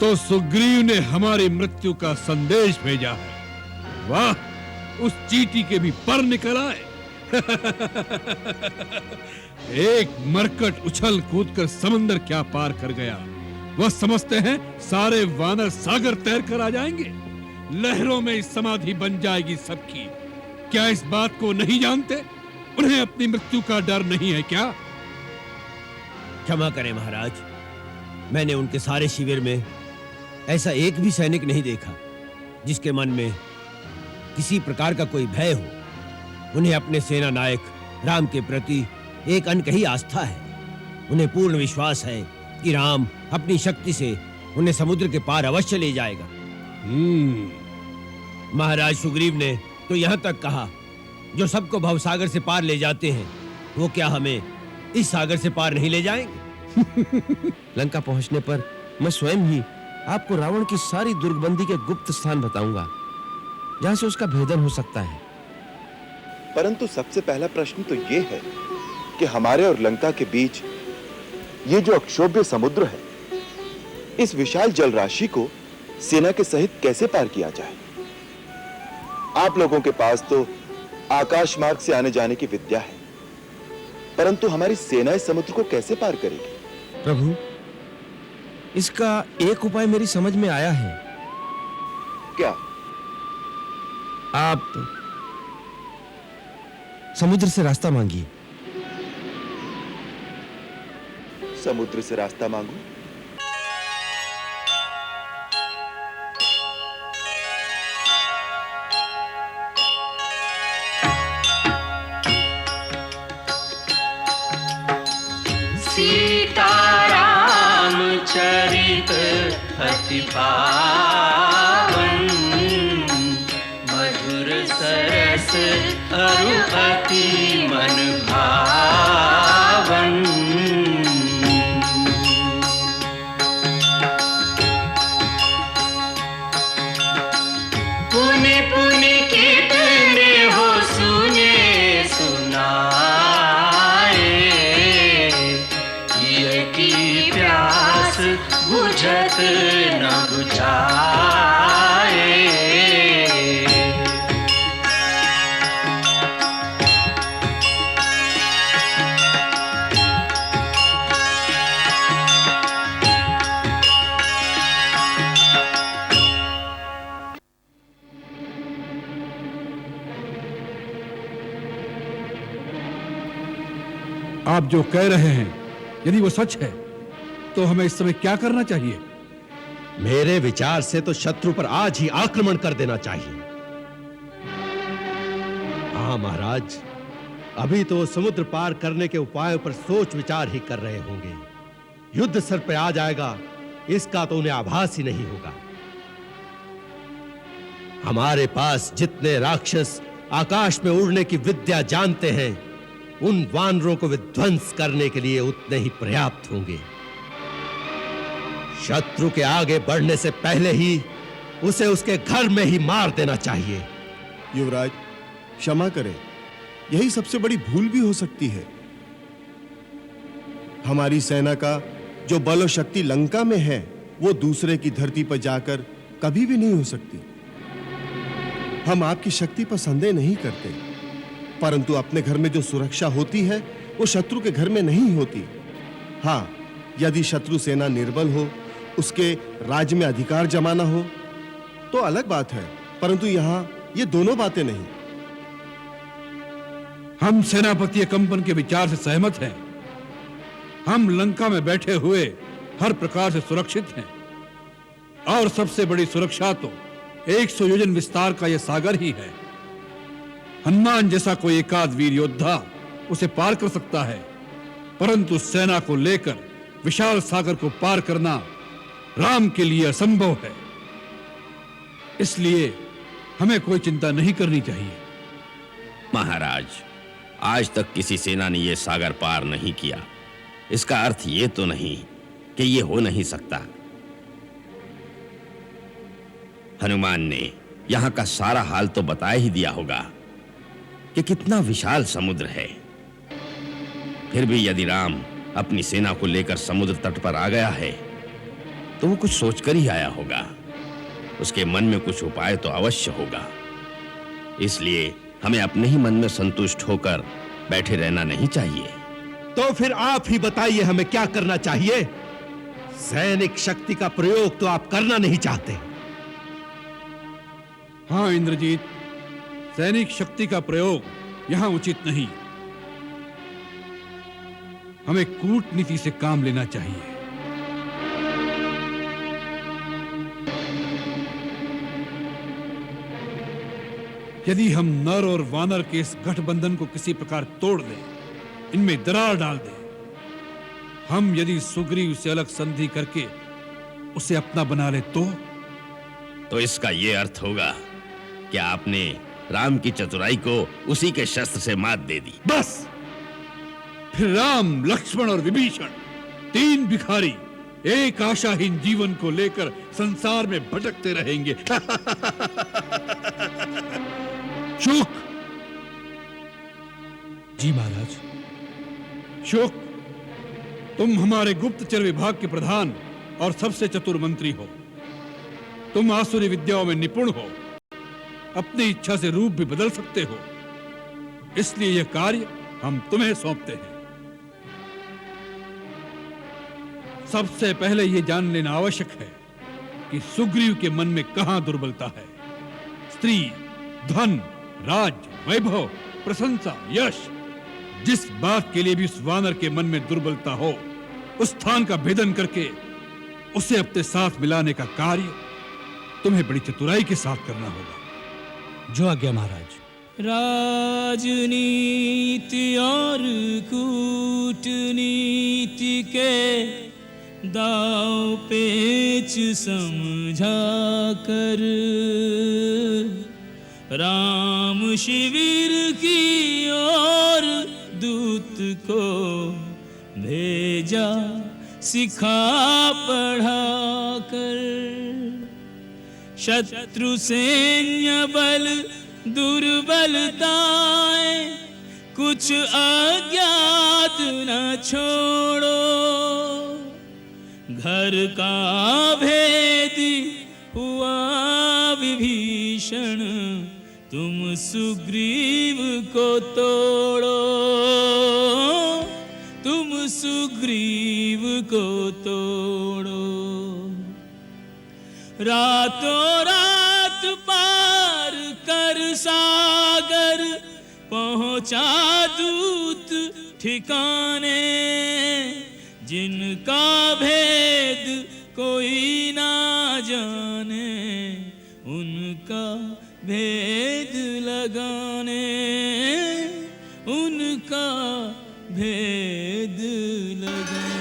तो सुग्रीव ने हमारी मृत्यु का संदेश भेजा है। वाह, उस चींटी के भी पर निकल आए। एक मरकट उछल कूदकर समंदर क्या पार कर गया। वह समझते हैं सारे वानर सागर तैर कर आ जाएंगे, लहरों में समाधि बन जाएगी सबकी। क्या इस बात को नहीं जानते? उन्हें अपनी मृत्यु का डर नहीं है क्या? क्षमा करें महाराज, मैंने उनके सारे शिविर में ऐसा एक भी सैनिक नहीं देखा जिसके मन में किसी प्रकार का कोई भय हो। उन्हें अपने सेना नायक राम के प्रति एक अनकही आस्था है। उन्हें पूर्ण विश्वास है कि राम अपनी शक्ति से उन्हें समुद्र के पार अवश्य ले जाएगा। महाराज सुग्रीव ने तो यहाँ तक कहा, जो सबको भवसागर से पार ले जाते हैं, वो क्या हमें इस सागर से पार नहीं ले जाएंगे? लंका पहुंचने पर मैं स्वयं ही आपको रावण की सारी दुर्गबंदी के गुप्त स्थान बताऊंगा, जहां से उसका भेदन हो सकता है। परंतु सबसे पहला प्रश्न तो ये है कि हमारे और लंका के बीच ये जो अक्षोभ्य समुद्र है, इस विशाल जल राशि को सेना के सहित कैसे पार किया जाए? आप लोगों के पास तो आकाश मार्ग से आने जाने की विद्या है, परंतु हमारी सेना इस समुद्र को कैसे पार करेगी? प्रभु, इसका एक उपाय मेरी समझ में आया है। क्या? आप समुद्र से रास्ता मांगिए। समुद्र से रास्ता मांगू? सीताराम चरित अति पावन, मधुर सरस अरु अति मन भावन। पुनि पुनि कितने हो सुने सुनाए, ये की प्यास बुझत न बुझाए। आप जो कह रहे हैं यदि वो सच है तो हमें इस समय क्या करना चाहिए? मेरे विचार से तो शत्रु पर आज ही आक्रमण कर देना चाहिए। हाँ महाराज, अभी तो समुद्र पार करने के उपायों पर सोच विचार ही कर रहे होंगे। युद्ध सर पे आ जाएगा इसका तो उन्हें आभास ही नहीं होगा। हमारे पास जितने राक्षस आकाश में उड़ने की विद्या जानते हैं, उन वानरों को विध्वंस करने के लिए उतने ही पर्याप्त होंगे। शत्रु के आगे बढ़ने से पहले ही उसे उसके घर में ही मार देना चाहिए। युवराज, क्षमा करें, यही सबसे बड़ी भूल भी हो सकती है। हमारी सेना का जो बल और शक्ति लंका में है, वो दूसरे की धरती पर जाकर कभी भी नहीं हो सकती। हम आपकी शक्ति पर संदेह नहीं करते, परंतु अपने घर में जो सुरक्षा होती है वो शत्रु के घर में नहीं होती। हाँ, यदि शत्रु सेना निर्बल हो, उसके राज्य में अधिकार जमाना हो तो अलग बात है, परंतु यहां ये दोनों बातें नहीं। हम सेनापति कंपन के विचार से सहमत हैं। हम लंका में बैठे हुए हर प्रकार से सुरक्षित हैं, और सबसे बड़ी सुरक्षा तो 100 योजन विस्तार का यह सागर ही है। हनुमान जैसा कोई एकाध वीर योद्धा उसे पार कर सकता है, परंतु सेना को लेकर विशाल सागर को पार करना राम के लिए असंभव है। इसलिए हमें कोई चिंता नहीं करनी चाहिए। महाराज, आज तक किसी सेना ने यह सागर पार नहीं किया। इसका अर्थ यह तो नहीं कि यह हो नहीं सकता। हनुमान ने यहां का सारा हाल तो बता ही दिया होगा कि कितना विशाल समुद्र है। फिर भी यदि राम अपनी सेना को लेकर समुद्र तट पर आ गया है तो वो कुछ सोचकर ही आया होगा। उसके मन में कुछ उपाय तो अवश्य होगा। इसलिए हमें अपने ही मन में संतुष्ट होकर बैठे रहना नहीं चाहिए। तो फिर आप ही बताइए हमें क्या करना चाहिए। सैनिक शक्ति का प्रयोग तो आप करना नहीं चाहते। हाँ इंद्रजीत, सैनिक शक्ति का प्रयोग यहां उचित नहीं। हमें कूटनीति से काम लेना चाहिए। यदि हम नर और वानर के इस गठबंधन को किसी प्रकार तोड़ दें, इनमें दरार डाल दें, हम यदि सुग्रीव से अलग संधि करके उसे अपना बना ले तो इसका यह अर्थ होगा कि आपने राम की चतुराई को उसी के शस्त्र से मात दे दी। बस फिर राम, लक्ष्मण और विभीषण, तीन भिखारी एक आशाहीन जीवन को लेकर संसार में भटकते रहेंगे। शुक। जी महाराज। शुक, तुम हमारे गुप्तचर विभाग के प्रधान और सबसे चतुर मंत्री हो। तुम आसुरी विद्याओं में निपुण हो, अपनी इच्छा से रूप भी बदल सकते हो। इसलिए यह कार्य हम तुम्हें सौंपते हैं। सबसे पहले यह जान लेना आवश्यक है कि सुग्रीव के मन में कहां दुर्बलता है। स्त्री, धन, राज्य, वैभव, प्रशंसा, यश, जिस बात के लिए भी उस वानर के मन में दुर्बलता हो, उस स्थान का भेदन करके उसे अपने साथ मिलाने का कार्य तुम्हें बड़ी चतुराई के साथ करना होगा। जो आज्ञा महाराज। राजनीति और कूटनीति के दाव पेच समझा कर राम शिविर की ओर दूत को भेजा सिखा पढ़ा कर। शत्रु सैन्य बल दुर्बलताएं कुछ अज्ञात न छोड़ो। घर का भेद हुआ विभीषण तुम सुग्रीव को तोड़ो। तुम सुग्रीव को तोड़ो। रातों रात पार कर सागर पहुंचा दूत ठिकाने। जिनका भेद कोई ना जाने उनका भेद लगाने। उनका भेद लगाने।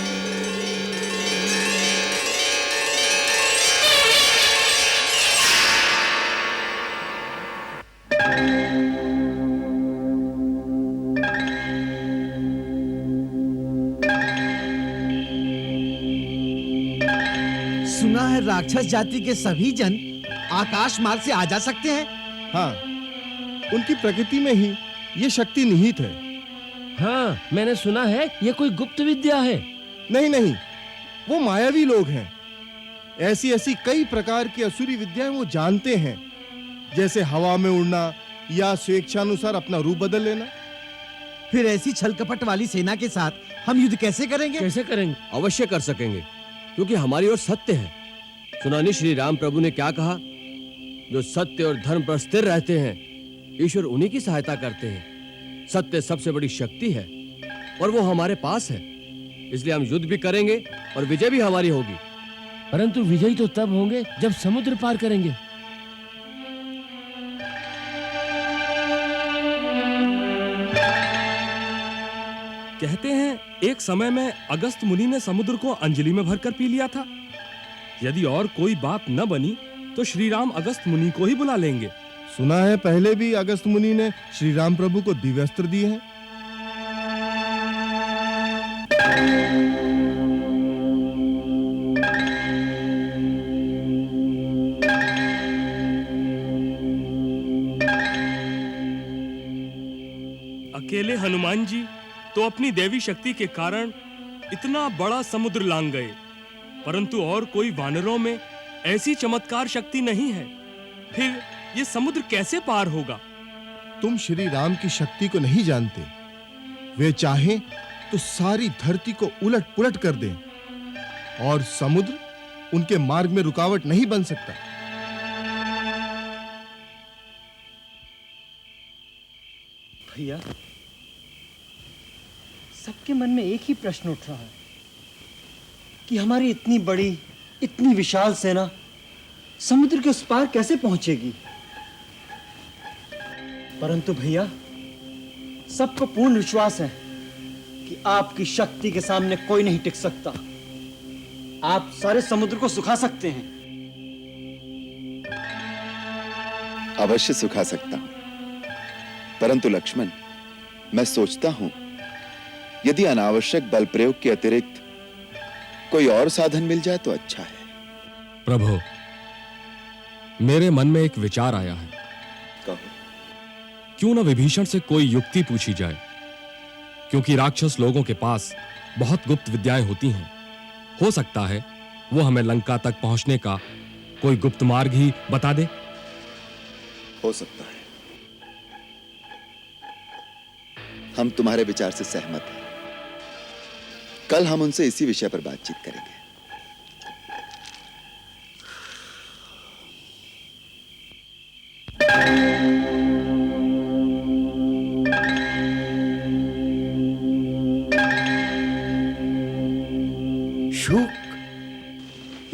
सुना है राक्षस जाति के सभी जन आकाश मार्ग से आ जा सकते हैं। हाँ, उनकी प्रकृति में ही ये शक्ति निहित है। हाँ, मैंने सुना है ये कोई गुप्त विद्या है। नहीं नहीं, वो मायावी लोग हैं। ऐसी ऐसी कई प्रकार की असुरी विद्याएं वो जानते हैं, जैसे हवा में उड़ना या स्वेच्छानुसार अपना रूप बदल लेना। फिर ऐसी छल कपट वाली सेना के साथ हम युद्ध कैसे करेंगे? कैसे करेंगे? अवश्य कर सकेंगे, क्योंकि हमारी ओर सत्य है। सुना नहीं श्री राम प्रभु ने क्या कहा? जो सत्य और धर्म पर स्थिर रहते हैं, ईश्वर उन्हीं की सहायता करते हैं। सत्य सबसे बड़ी शक्ति है और वो हमारे पास है। इसलिए हम युद्ध भी करेंगे और विजय भी हमारी होगी। परंतु विजयी तो तब होंगे जब समुद्र पार करेंगे। कहते हैं एक समय में अगस्त मुनि ने समुद्र को अंजलि में भरकर पी लिया था। यदि और कोई बात न बनी तो श्री राम अगस्त मुनि को ही बुला लेंगे। सुना है पहले भी अगस्त मुनि ने श्री राम प्रभु को दिव्यास्त्र दिए हैं। अकेले हनुमान जी तो अपनी देवी शक्ति के कारण इतना बड़ा समुद्र लांग गए, परंतु और कोई वानरों में ऐसी चमत्कार शक्ति नहीं है। फिर ये समुद्र कैसे पार होगा? तुम श्री राम की शक्ति को नहीं जानते। वे चाहें तो सारी धरती को उलट पुलट कर दें और समुद्र उनके मार्ग में रुकावट नहीं बन सकता। भैया, सबके मन में एक ही प्रश्न उठ रहा है कि हमारी इतनी बड़ी, इतनी विशाल सेना समुद्र के उस पार कैसे पहुंचेगी। परंतु भैया, सबको पूर्ण विश्वास है कि आपकी शक्ति के सामने कोई नहीं टिक सकता। आप सारे समुद्र को सुखा सकते हैं। अवश्य सुखा सकता हूं, परंतु लक्ष्मण, मैं सोचता हूं यदि अनावश्यक बल प्रयोग के अतिरिक्त कोई और साधन मिल जाए तो अच्छा है। प्रभु, मेरे मन में एक विचार आया है। कहो। क्यों न विभीषण से कोई युक्ति पूछी जाए, क्योंकि राक्षस लोगों के पास बहुत गुप्त विद्याएं होती हैं। हो सकता है वो हमें लंका तक पहुंचने का कोई गुप्त मार्ग ही बता दे। हो सकता है। हम तुम्हारे विचार से सहमत हैं। कल हम उनसे इसी विषय पर बातचीत करेंगे। शुक,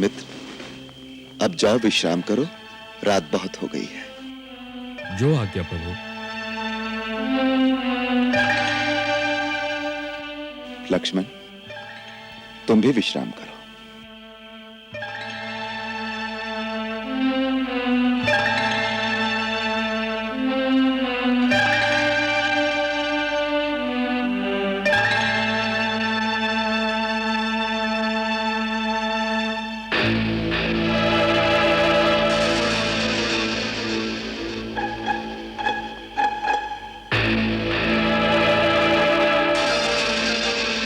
मित्र, अब जाओ विश्राम करो, रात बहुत हो गई है। जो आज्ञा प्रभु। लक्ष्मण, तुम भी विश्राम करो।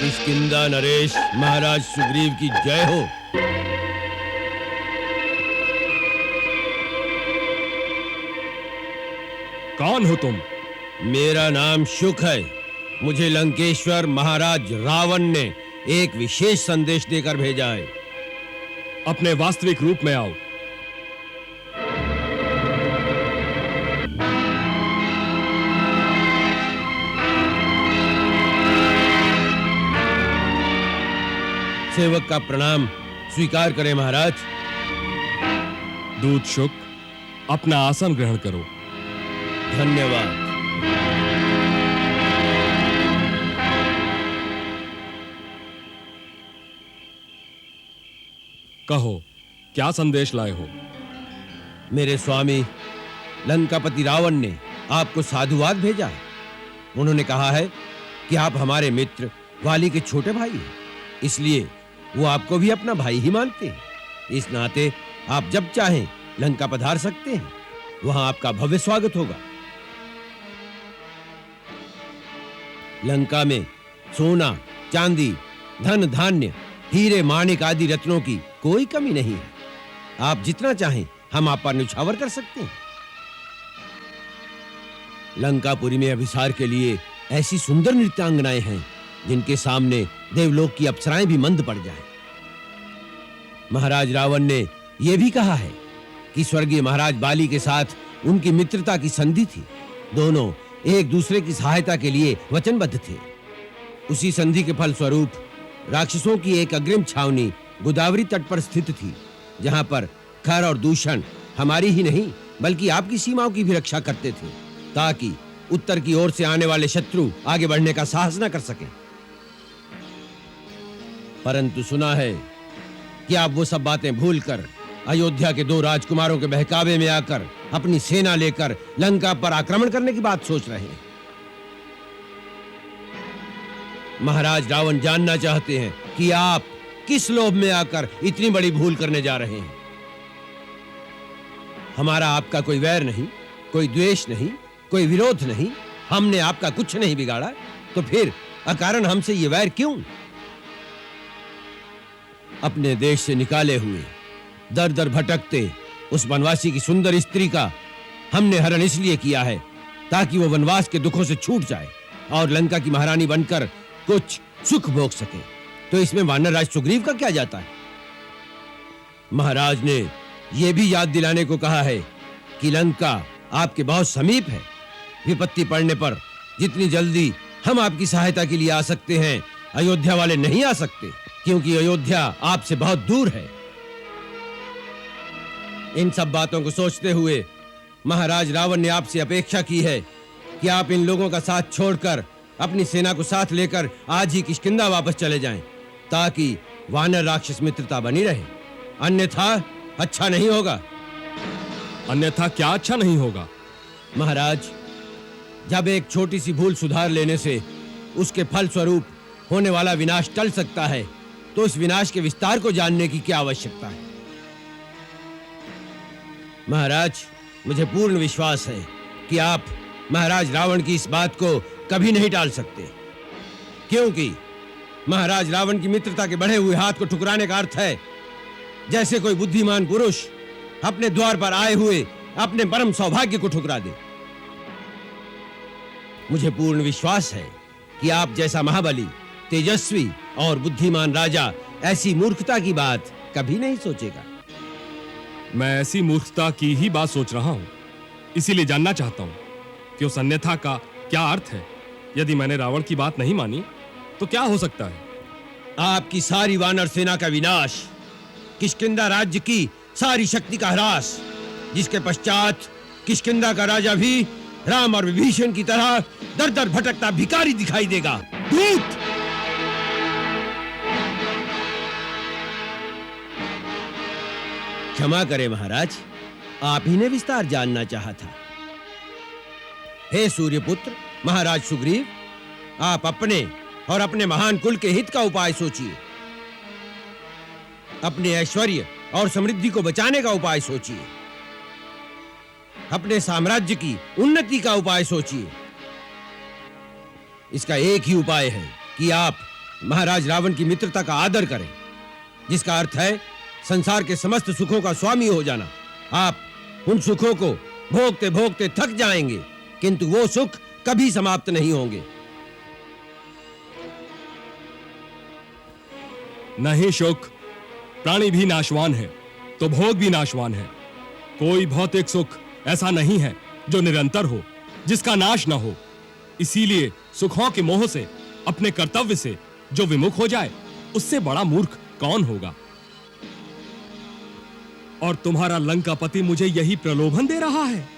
किष्किंधा नरेश महाराज सुग्रीव की जय हो। कौन हो तुम? मेरा नाम शुक है। मुझे लंकेश्वर महाराज रावण ने एक विशेष संदेश देकर भेजा है। अपने वास्तविक रूप में आओ। सेवक का प्रणाम स्वीकार करें महाराज। दूत शुक, अपना आसन ग्रहण करो। धन्यवाद। कहो, क्या संदेश लाए हो? मेरे स्वामी लंकापति रावण ने आपको साधुवाद भेजा है। उन्होंने कहा है कि आप हमारे मित्र वाली के छोटे भाई हैं, इसलिए वो आपको भी अपना भाई ही मानते हैं। इस नाते आप जब चाहें लंका पधार सकते हैं। वहां आपका भव्य स्वागत होगा। लंका में सोना, चांदी, धन धान्य, हीरे माणिक आदि रत्नों की कोई कमी नहीं है। आप जितना चाहें हम आप पर न्यौछावर कर सकते हैं। लंकापुरी में अभिसार के लिए ऐसी सुंदर नृत्यांगनाएं हैं जिनके सामने देवलोक की अप्सराएं भी मंद पड़ जाएं। महाराज रावण ने यह भी कहा है कि स्वर्गीय महाराज बाली के साथ उनकी मित्रता की संधि थी। दोनों एक दूसरे की सहायता के लिए वचनबद्ध थे। उसी संधि के फल स्वरूप राक्षसों की एक अग्रिम छावनी गोदावरी तट पर स्थित थी, जहां पर खर और दूषण हमारी ही नहीं बल्कि आपकी सीमाओं की भी रक्षा करते थे, ताकि उत्तर की ओर से आने वाले शत्रु आगे बढ़ने का साहस न कर सके। परंतु सुना है कि आप वो सब बातें भूलकर अयोध्या के 2 राजकुमारों के बहकावे में आकर अपनी सेना लेकर लंका पर आक्रमण करने की बात सोच रहे हैं। महाराज रावण जानना चाहते हैं कि आप किस लोभ में आकर इतनी बड़ी भूल करने जा रहे हैं। हमारा आपका कोई वैर नहीं, कोई द्वेष नहीं, कोई विरोध नहीं। हमने आपका कुछ नहीं बिगाड़ा, तो फिर अकारण हमसे ये वैर क्यों? अपने देश से निकाले हुए दर दर भटकते उस वनवासी की सुंदर स्त्री का हमने हरण इसलिए किया है ताकि वो वनवास के दुखों से छूट जाए और लंका की महारानी बनकर कुछ सुख भोग सके। तो इसमें वानर राज सुग्रीव का क्या जाता है? महाराज ने यह भी याद दिलाने को कहा है कि लंका आपके बहुत समीप है। विपत्ति पड़ने पर जितनी जल्दी हम आपकी सहायता के लिए आ सकते हैं, अयोध्या वाले नहीं आ सकते, क्योंकि अयोध्या आपसे बहुत दूर है। इन सब बातों को सोचते हुए महाराज रावण ने आपसे अपेक्षा की है कि आप इन लोगों का साथ छोड़कर अपनी सेना को साथ लेकर आज ही किष्किंधा वापस चले जाएं, ताकि वानर राक्षस मित्रता बनी रहे। अन्यथा अच्छा नहीं होगा। अन्यथा क्या अच्छा नहीं होगा? महाराज, जब एक छोटी सी भूल सुधार लेने से उसके फल स्वरूप होने वाला विनाश टल सकता है, तो इस विनाश के विस्तार को जानने की क्या आवश्यकता है? महाराज, मुझे पूर्ण विश्वास है कि आप महाराज रावण की इस बात को कभी नहीं टाल सकते, क्योंकि महाराज रावण की मित्रता के बढ़े हुए हाथ को ठुकराने का अर्थ है जैसे कोई बुद्धिमान पुरुष अपने द्वार पर आए हुए अपने परम सौभाग्य को ठुकरा दे। मुझे पूर्ण विश्वास है कि आप जैसा महाबली, तेजस्वी और बुद्धिमान राजा ऐसी मूर्खता की बात कभी नहीं सोचेगा। मैं ऐसी मूर्खता की ही बात सोच रहा हूं, इसीलिए जानना चाहता हूं कि उस अन्यथा का क्या अर्थ है। यदि मैंने रावण की बात नहीं मानी तो क्या हो सकता है? आपकी सारी वानर सेना का विनाश, किष्किंधा राज्य की सारी शक्ति का ह्रास, जिसके पश्चात किष्किंधा का राजा भी राम और विभीषण की तरह दर दर भटकता भिखारी दिखाई देगा। दूत! क्षमा करें महाराज, आप ही ने विस्तार जानना चाहा था। हे सूर्यपुत्र महाराज सुग्रीव, आप अपने और अपने महान कुल के हित का उपाय सोचिए। अपने ऐश्वर्य और समृद्धि को बचाने का उपाय सोचिए। अपने साम्राज्य की उन्नति का उपाय सोचिए। इसका एक ही उपाय है कि आप महाराज रावण की मित्रता का आदर करें, जिसका अर्थ है संसार के समस्त सुखों का स्वामी हो जाना। आप उन सुखों को भोगते भोगते थक जाएंगे, किंतु वो सुख कभी समाप्त नहीं होंगे। नहीं सुख, प्राणी भी नाशवान है तो भोग भी नाशवान है। कोई भौतिक सुख ऐसा नहीं है जो निरंतर हो, जिसका नाश न हो। इसीलिए सुखों के मोह से, अपने कर्तव्य से जो विमुख हो जाए, उससे बड़ा मूर्ख कौन होगा? और तुम्हारा लंकापति मुझे यही प्रलोभन दे रहा है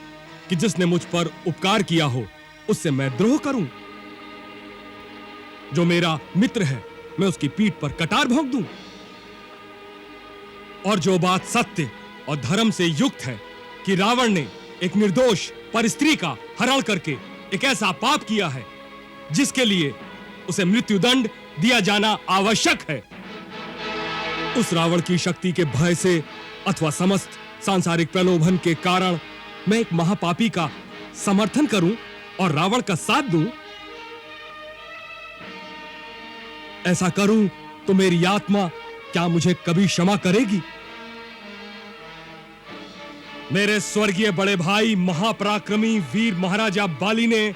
कि जिसने मुझ पर उपकार किया हो उससे मैं द्रोह करूं। जो मेरा मित्र है मैं उसकी पीठ पर कटार भोंक दूं। और जो बात सत्य और धर्म से युक्त है कि रावण ने एक निर्दोष परस्त्री का हरण करके एक ऐसा पाप किया है जिसके लिए उसे मृत्युदंड दिया जाना आवश्यक है, उस रावण की शक्ति के भय से अथवा समस्त सांसारिक प्रलोभन के कारण मैं एक महापापी का समर्थन करूं और रावण का साथ दूं? ऐसा करूं तो मेरी आत्मा क्या मुझे कभी क्षमा करेगी? मेरे स्वर्गीय बड़े भाई महापराक्रमी वीर महाराजा बाली ने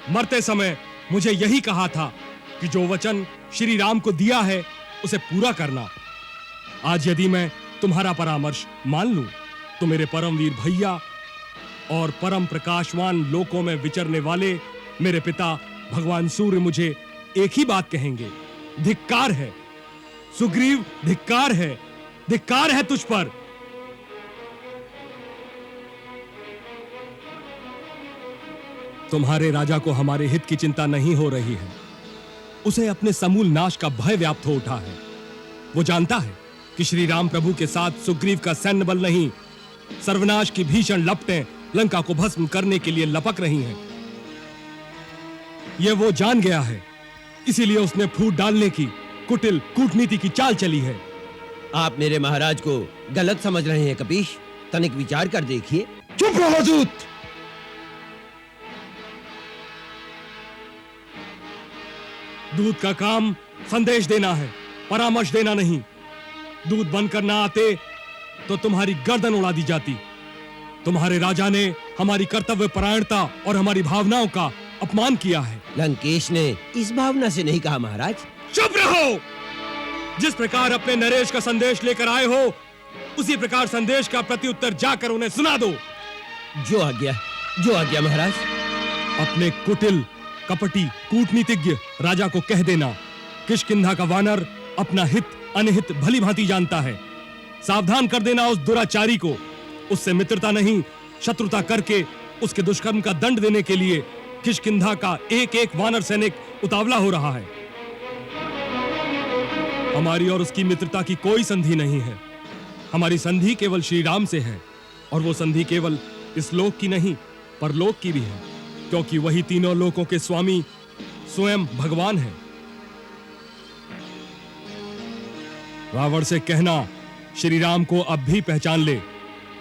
मरते समय मुझे यही कहा था कि जो वचन श्री राम को दिया है उसे पूरा करना। आज यदि मैं तुम्हारा परामर्श मान लूं तो मेरे परमवीर भैया और परम प्रकाशवान लोकों में विचरने वाले मेरे पिता भगवान सूर्य मुझे एक ही बात कहेंगे, धिक्कार है सुग्रीव, धिक्कार है तुझ पर। तुम्हारे राजा को हमारे हित की चिंता नहीं हो रही है, उसे अपने समूल नाश का भय व्याप्त हो उठा है। वो जानता है कि श्री राम प्रभु के साथ सुग्रीव का सैन्य बल नहीं, सर्वनाश की भीषण लपटें लंका को भस्म करने के लिए लपक रही हैं। यह वो जान गया है, इसीलिए उसने फूट डालने की कुटिल कूटनीति की चाल चली है। आप मेरे महाराज को गलत समझ रहे हैं कपीश, तनिक विचार कर देखिए। चुप रहो दूत। दूत का काम संदेश देना है, परामर्श देना नहीं। दूध बनकर ना आते तो तुम्हारी गर्दन उड़ा दी जाती। तुम्हारे राजा ने हमारी कर्तव्य परायणता और हमारी भावनाओं का अपमान किया है। लंकेश ने इस भावना से नहीं कहा महाराज। चुप रहो। जिस प्रकार अपने नरेश का संदेश लेकर आए हो, उसी प्रकार संदेश का प्रत्युत्तर जाकर उन्हें सुना दो। जो आज्ञा महाराज। अपने कुटिल कपटी कूटनीतिज्ञ राजा को कह देना, किष्किंधा का वानर अपना हित अनहित भली भांति जानता है। सावधान कर देना उस दुराचारी को। उससे मित्रता नहीं शत्रुता करके उसके दुष्कर्म का दंड देने के लिए किष्किंधा का एक एक वानर सैनिक उतावला हो रहा है। हमारी और उसकी मित्रता की कोई संधि नहीं है। हमारी संधि केवल श्री राम से है, और वो संधि केवल इस लोक की नहीं परलोक की भी है, क्योंकि वही तीनों लोकों के स्वामी स्वयं भगवान है। रावण से कहना श्री राम को अब भी पहचान ले।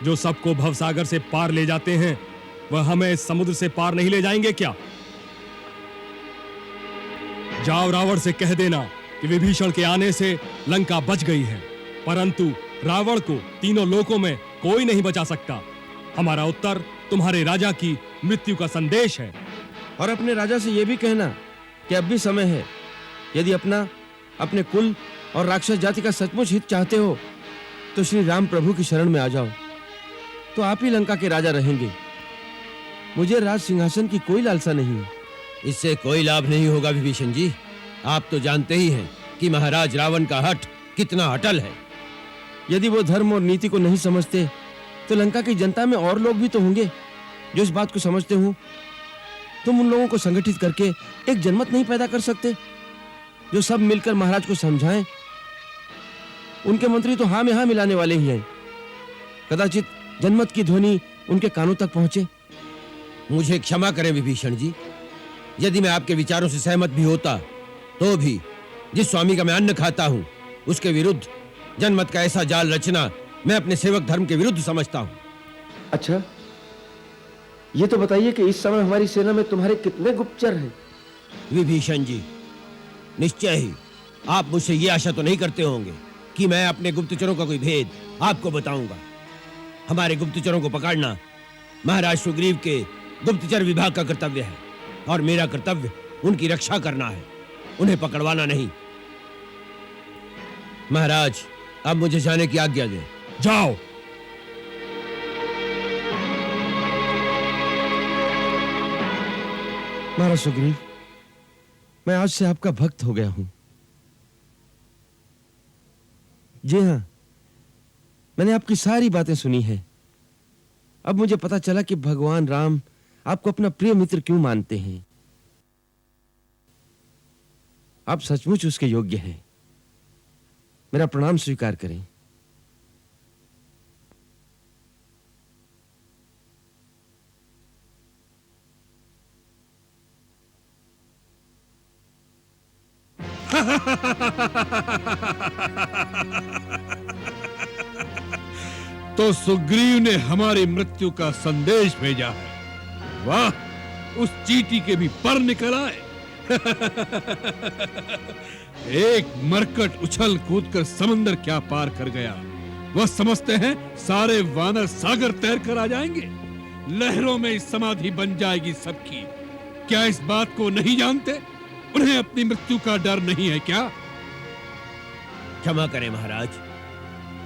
जो सबको भवसागर से पार ले जाते हैं, वह हमें इस समुद्र से पार नहीं ले जाएंगे क्या? जाओ रावण से कह देना कि विभीषण के आने से लंका बच गई है, परंतु रावण को तीनों लोकों में कोई नहीं बचा सकता। हमारा उत्तर तुम्हारे राजा की मृत्यु का संदेश है। और अपने राजा से यह भी कहना कि अब भी समय है। यदि अपने कुल और राक्षस जाति का सचमुच हित चाहते हो तो श्री राम प्रभु की शरण में आ जाओ, तो आप ही लंका के राजा रहेंगे। मुझे राज सिंहासन की कोई लालसा नहीं है। इससे कोई लाभ नहीं होगा विभीषण जी। आप तो जानते ही हैं कि महाराज रावण का हठ कितना अटल है। यदि वो धर्म और नीति को नहीं समझते तो लंका की जनता में और लोग भी तो होंगे जो इस बात को समझते हो। तुम उन लोगों को संगठित करके एक जनमत नहीं पैदा कर सकते जो सब मिलकर महाराज को समझाएं? उनके मंत्री तो हाँ में हाँ मिलाने वाले ही हैं। कदाचित जनमत की ध्वनि उनके कानों तक पहुंचे। मुझे क्षमा करें विभीषण जी, यदि मैं आपके विचारों से सहमत भी होता तो भी जिस स्वामी का मैं अन्न खाता हूं उसके विरुद्ध जनमत का ऐसा जाल रचना मैं अपने सेवक धर्म के विरुद्ध समझता हूं। अच्छा, ये तो बताइए कि इस समय हमारी सेना में तुम्हारे कितने गुप्तचर हैं? विभीषण जी, निश्चय ही आप मुझसे ये आशा तो नहीं करते होंगे कि मैं अपने गुप्तचरों का कोई भेद आपको बताऊंगा। हमारे गुप्तचरों को पकड़ना महाराज सुग्रीव के गुप्तचर विभाग का कर्तव्य है, और मेरा कर्तव्य उनकी रक्षा करना है, उन्हें पकड़वाना नहीं। महाराज, अब मुझे जाने की आज्ञा दें। जाओ। महाराज सुग्रीव, मैं आज से आपका भक्त हो गया हूं। जी हां, मैंने आपकी सारी बातें सुनी हैं। अब मुझे पता चला कि भगवान राम आपको अपना प्रिय मित्र क्यों मानते हैं। आप सचमुच उसके योग्य हैं। मेरा प्रणाम स्वीकार करें। तो सुग्रीव ने हमारी मृत्यु का संदेश भेजा है। वाह, उस चींटी के भी पर निकल आए। एक मरकट उछल कूदकर समंदर क्या पार कर गया। वह समझते हैं सारे वानर सागर तैर कर आ जाएंगे, लहरों में समाधि बन जाएगी सबकी। क्या इस बात को नहीं जानते? उन्हें अपनी मृत्यु का डर नहीं है क्या? क्षमा करें महाराज,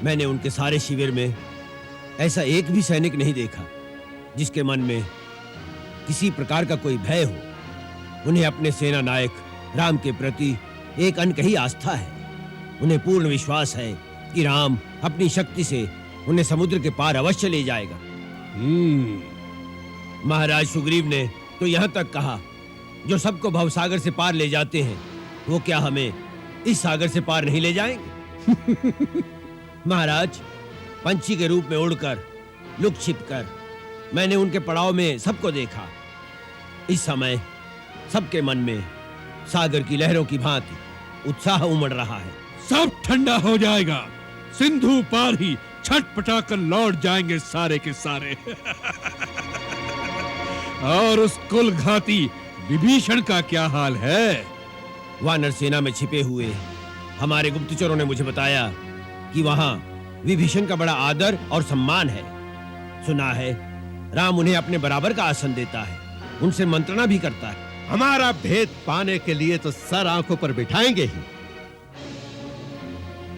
मैंने उनके सारे शिविर में ऐसा एक भी सैनिक नहीं देखा जिसके मन में किसी प्रकार का कोई भय हो। उन्हें अपने सेना नायक राम के प्रति एक अनकही आस्था है। उन्हें पूर्ण विश्वास है कि राम अपनी शक्ति से उन्हें समुद्र के पार अवश्य ले जाएगा। महाराज सुग्रीव ने तो यहां तक कहा, जो सबको भवसागर से पार ले जाते हैं वो क्या हमें इस सागर से पार नहीं ले जाएंगे? महाराज, पंछी के रूप में उड़कर लुक छिपकर मैंने उनके पड़ाव में सबको देखा। इस समय सबके मन में सागर की लहरों की भांति उत्साह उमड़ रहा है। सब ठंडा हो जाएगा, सिंधु पार ही छटपटाकर लौट जाएंगे सारे के सारे। और उस कुलघाती विभीषण का क्या हाल है? वानर सेना में छिपे हुए हमारे गुप्तचरों ने मुझे बताया कि वहां विभीषण का बड़ा आदर और सम्मान है। सुना है राम उन्हें अपने बराबर का आसन देता है, उनसे मंत्रणा भी करता है। हमारा भेद पाने के लिए तो सर आंखों पर बिठाएंगे ही।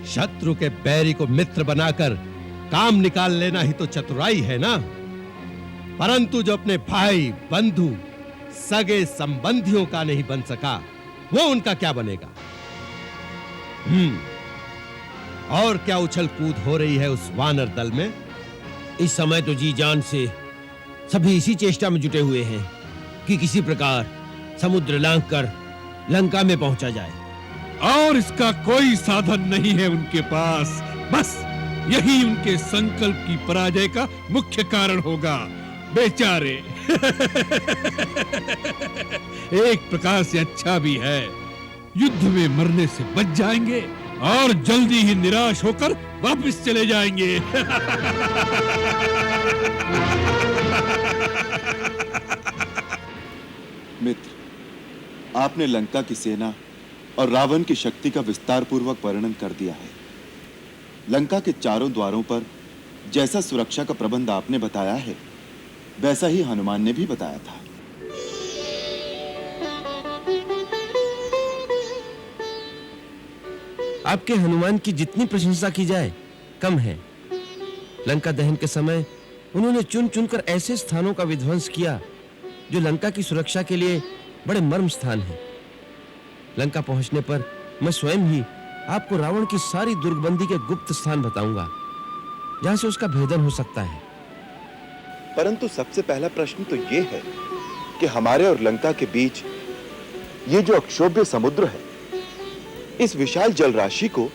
शत्रु के बैरी को मित्र बनाकर काम निकाल लेना ही तो चतुराई है ना। परंतु जो अपने भाई, बंधु, सगे संबंधियों का नहीं बन सका, वो उनका क्या बनेगा? और क्या उछल कूद हो रही है उस वानर दल में? इस समय तो जी जान से सभी इसी चेष्टा में जुटे हुए हैं कि किसी प्रकार समुद्र लांघ कर लंका में पहुंचा जाए। और इसका कोई साधन नहीं है उनके पास। बस यही उनके संकल्प की पराजय का मुख्य कारण होगा। बेचारे। एक प्रकार से अच्छा भी है, युद्ध में मरने से बच जाएंगे और जल्दी ही निराश होकर वापस चले जाएंगे। मित्र, आपने लंका की सेना और रावण की शक्ति का विस्तार पूर्वक वर्णन कर दिया है। लंका के चारों द्वारों पर जैसा सुरक्षा का प्रबंध आपने बताया है, वैसा ही हनुमान ने भी बताया था। आपके हनुमान की जितनी प्रशंसा की जाए कम है। लंका दहन के समय उन्होंने चुन चुनकर ऐसे स्थानों का विध्वंस किया जो लंका की सुरक्षा के लिए बड़े मर्म स्थान हैं। लंका पहुंचने पर मैं स्वयं ही आपको रावण की सारी दुर्गबंदी के गुप्त स्थान बताऊंगा जहां से उसका भेदन हो सकता है। परंतु सबसे पहला प्रश्न तो यह है कि हमारे और लंका के बीच ये जो अक्षोभ्य समुद्र है, इस विशाल जल राशि को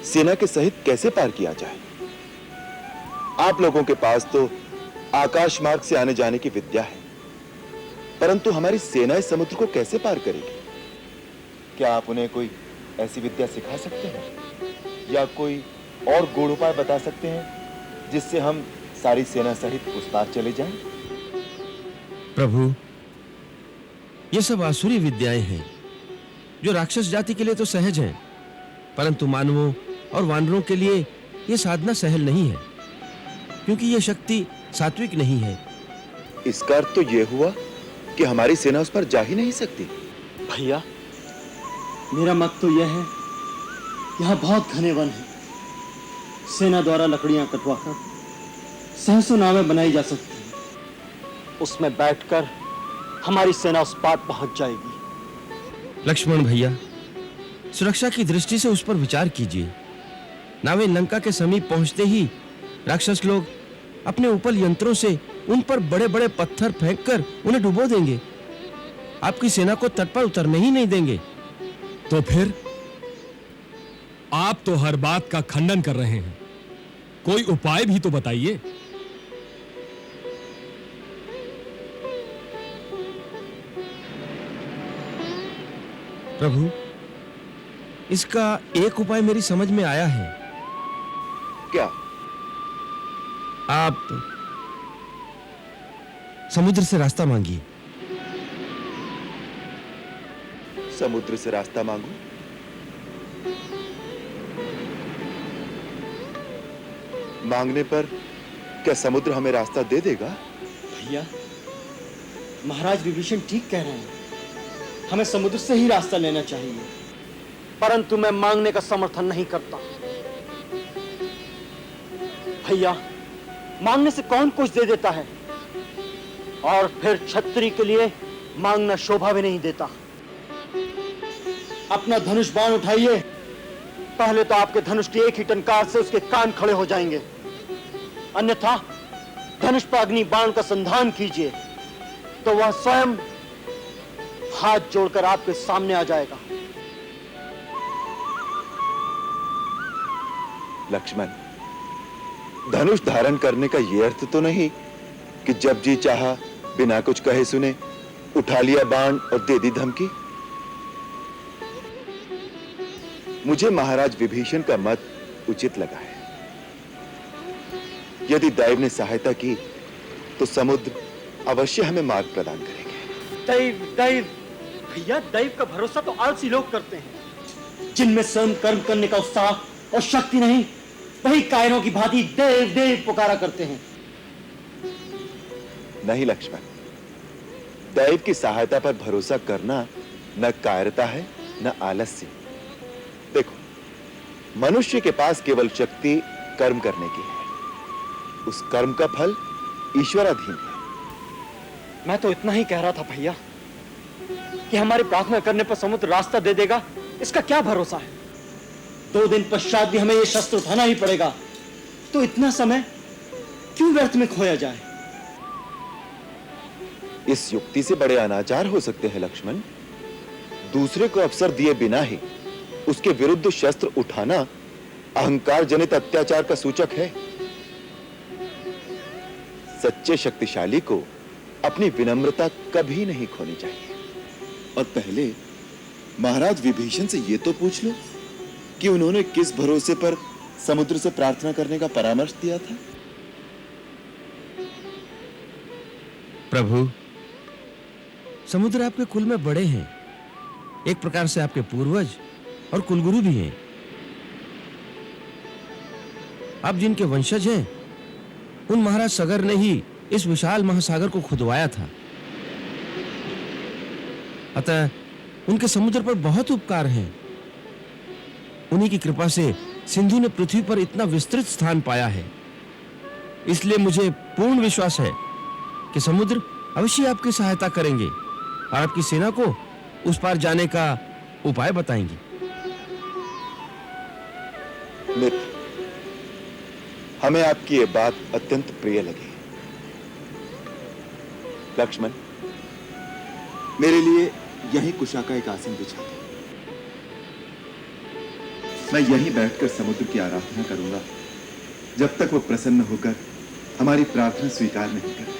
सेना के सहित कैसे पार किया जाए? आप लोगों के पास तो आकाश मार्ग से आने जाने की विद्या है, परंतु हमारी सेना इस समुद्र को कैसे पार करेगी? क्या आप उन्हें कोई ऐसी विद्या सिखा सकते हैं या कोई और गूढ़ उपाय बता सकते हैं जिससे हम सारी सेना सहित उस पार चले जाएं? प्रभु, ये सब आसुरी विद्याएं हैं जो राक्षस जाति के लिए तो सहज हैं, परंतु मानवों और वानरों के लिए यह साधना सहल नहीं है, क्योंकि यह शक्ति सात्विक नहीं है। इसका अर्थ तो यह हुआ कि हमारी सेना उस पर जा ही नहीं सकती। भैया, मेरा मत तो यह है, यहाँ बहुत घने वन है। सेना द्वारा लकड़ियां कटवाकर सहसों नावें बनाई जा सकती हैं। उसमें बैठकर हमारी सेना उस पार पहुंच जाएगी। लक्ष्मण भैया, सुरक्षा की दृष्टि से उस पर विचार कीजिए। नावें लंका के समीप पहुंचते ही राक्षस लोग अपने उपल यंत्रों से उन पर बड़े बड़े पत्थर फेंककर उन्हें डुबो देंगे। आपकी सेना को तट पर उतरने ही नहीं देंगे। तो फिर आप तो हर बात का खंडन कर रहे हैं, कोई उपाय भी तो बताइए। प्रभु, इसका एक उपाय मेरी समझ में आया है। क्या? आप समुद्र से रास्ता मांगिए। समुद्र से रास्ता मांगू? मांगने पर क्या समुद्र हमें रास्ता दे देगा? भैया, महाराज विभीषण ठीक कह रहे हैं, हमें समुद्र से ही रास्ता लेना चाहिए, परंतु मैं मांगने का समर्थन नहीं करता। भैया, मांगने से कौन कुछ दे देता है, और फिर क्षत्रिय के लिए मांगना शोभा भी नहीं देता। अपना धनुष बाण उठाइए, पहले तो आपके धनुष की एक ही टंकार से उसके कान खड़े हो जाएंगे, अन्यथा धनुष पर अग्नि बाण का संधान कीजिए तो वह स्वयं हाथ जोड़कर आपके सामने आ जाएगा। लक्ष्मण, धनुष धारण करने का यह अर्थ तो नहीं कि जब जी चाहा बिना कुछ कहे सुने उठा लिया बाण और दे दी धमकी। मुझे महाराज विभीषण का मत उचित लगा है। यदि दैव ने सहायता की तो समुद्र अवश्य हमें मार्ग प्रदान करेंगे। दैव दैव भैया, दैव का भरोसा तो आलसी लोग करते हैं, जिनमें स्वयं कर्म करने का उत्साह और शक्ति नहीं, वही कायरों की भांति देव देव पुकारा करते हैं। नहीं लक्ष्मण, दैव की सहायता पर भरोसा करना न कायरता है न आलस्य। देखो, मनुष्य के पास केवल शक्ति कर्म करने की है। उस कर्म का फल ईश्वराधीन है। मैं तो इतना ही कह रहा था भैया कि हमारी प्रार्थना करने पर समुद्र रास्ता दे देगा, इसका क्या भरोसा है। 2 दिन पश्चात भी हमें ये शस्त्र उठाना ही पड़ेगा, तो इतना समय क्यों व्यर्थ में खोया जाए। इस युक्ति से बड़े अनाचार हो सकते हैं लक्ष्मण। दूसरे को अवसर दिए बिना ही उसके विरुद्ध शस्त्र उठाना अहंकार जनित अत्याचार का सूचक है। सच्चे शक्तिशाली को अपनी विनम्रता कभी नहीं खोनी चाहिए। और पहले महाराज विभीषण से यह तो पूछ लो कि उन्होंने किस भरोसे पर समुद्र से प्रार्थना करने का परामर्श दिया था। प्रभु, समुद्र आपके कुल में बड़े हैं, एक प्रकार से आपके पूर्वज और कुलगुरु भी हैं। आप जिनके वंशज हैं, उन महाराज सगर ने ही इस विशाल महासागर को खुदवाया था। अतः उनके समुद्र पर बहुत उपकार हैं। उन्हीं की कृपा से सिंधु ने पृथ्वी पर इतना विस्तृत स्थान पाया है। इसलिए मुझे पूर्ण विश्वास है कि समुद्र अवश्य आपकी सहायता करेंगे और आपकी सेना को उस पार जाने का उपाय बताएंगे। मित्र, हमें आपकी ये बात अत्यंत प्रिय लगी। लक्ष्मण, मेरे लिए यही कुशा का एक आसन बिछा दो। मैं यहीं बैठकर समुद्र की आराधना करूंगा जब तक वो प्रसन्न होकर हमारी प्रार्थना स्वीकार नहीं करते।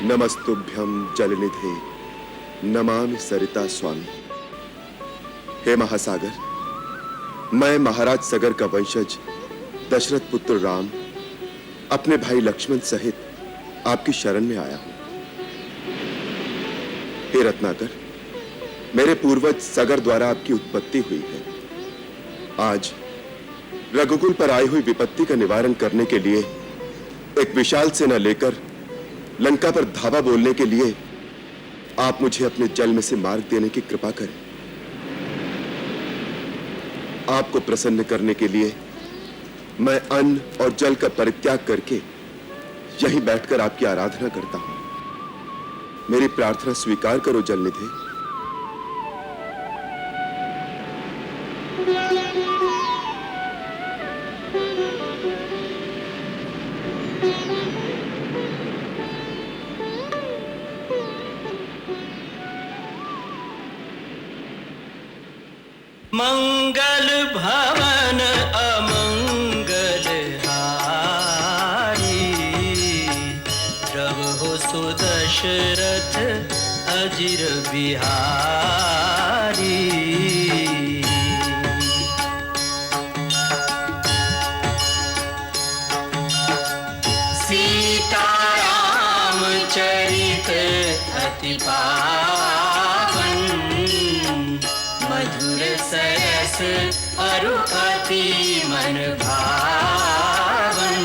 नमस्तुभ्यं जलनिधे नमामि सरिता स्वामी। हे महासागर, मैं महाराज सगर का वंशज दशरथ पुत्र राम अपने भाई लक्ष्मण सहित आपकी शरण में आया हूं। हे रत्नाकर, मेरे पूर्वज सगर द्वारा आपकी उत्पत्ति हुई है। आज रघुकुल पर आई हुई विपत्ति का निवारण करने के लिए एक विशाल सेना लेकर लंका पर धावा बोलने के लिए आप मुझे अपने जल में से मार्ग देने की कृपा करें। आपको प्रसन्न करने के लिए मैं अन्न और जल का परित्याग करके यहीं बैठकर आपकी आराधना करता हूं। मेरी प्रार्थना स्वीकार करो जलनिधे। मंगल भवन अमंगल हारी, प्रभु सुदशरथ अजिर बिहारी। सीताराम चरित अति पावन, मधुर सरस अरु अति मन भावन।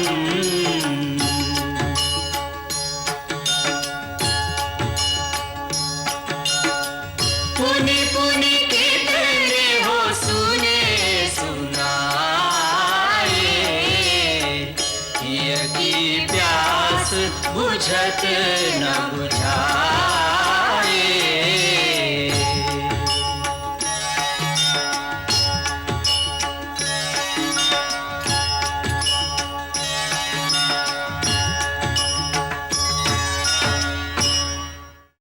पुनि पुनि कितने हो सुने सुनाए, ये की प्यास बुझत न बुझाए।